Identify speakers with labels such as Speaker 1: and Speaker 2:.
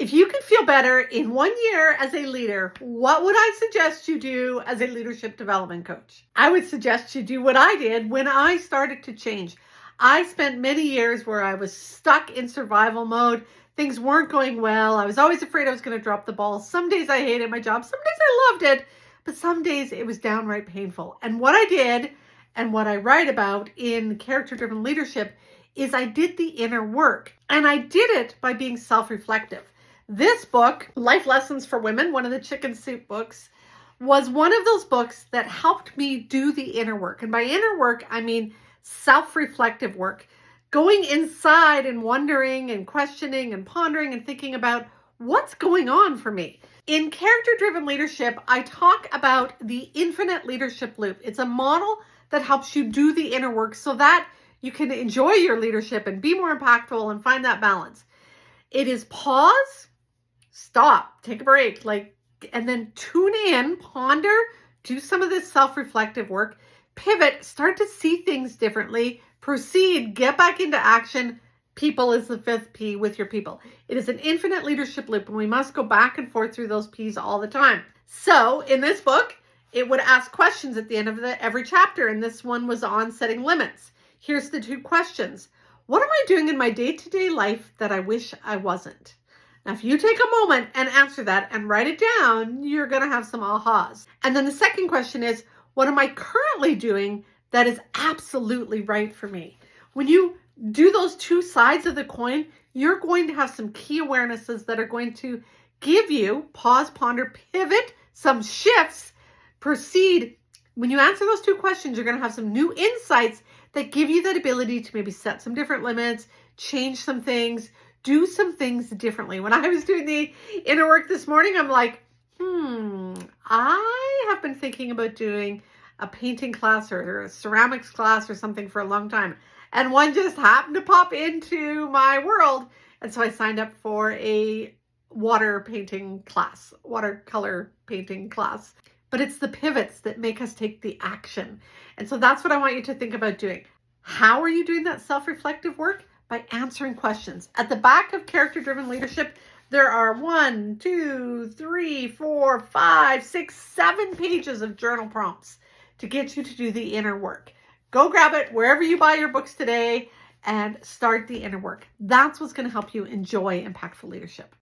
Speaker 1: If you could feel better in 1 year as a leader, what would I suggest you do as a leadership development coach? I would suggest you do what I did when I started to change. I spent many years where I was stuck in survival mode. Things weren't going well. I was always afraid I was going to drop the ball. Some days I hated my job. Some days I loved it. But some days it was downright painful. And what I did and what I write about in Character-Driven Leadership is I did the inner work. And I did it by being self-reflective. This book, Life Lessons for Women, one of the Chicken Soup books, was one of those books that helped me do the inner work. And by inner work, I mean self-reflective work. Going inside and wondering and questioning and pondering and thinking about what's going on for me. In Character-Driven Leadership, I talk about the infinite leadership loop. It's a model that helps you do the inner work so that you can enjoy your leadership and be more impactful and find that balance. It is pause, stop, take a break, and then tune in, ponder, do some of this self-reflective work, pivot, start to see things differently, proceed, get back into action. People is the 5th P with your people. It is an infinite leadership loop, and we must go back and forth through those P's all the time. So in this book, it would ask questions at the end of every chapter, and this one was on setting limits. Here's the 2 questions. What am I doing in my day-to-day life that I wish I wasn't? Now, if you take a moment and answer that and write it down, you're going to have some ahas. And then the second question is, what am I currently doing that is absolutely right for me? When you do those 2 sides of the coin, you're going to have some key awarenesses that are going to give you pause, ponder, pivot, some shifts, proceed. When you answer those 2 questions, you're going to have some new insights that give you that ability to maybe set some different limits, change some things, do some things differently. When I was doing the inner work this morning, I'm like, I have been thinking about doing a painting class or a ceramics class or something for a long time. And one just happened to pop into my world. And so I signed up for a watercolor painting class. But it's the pivots that make us take the action. And so that's what I want you to think about doing. How are you doing that self-reflective work? By answering questions. At the back of Character-Driven Leadership, there are 1, 2, 3, 4, 5, 6, 7 pages of journal prompts to get you to do the inner work. Go grab it wherever you buy your books today and start the inner work. That's what's going to help you enjoy impactful leadership.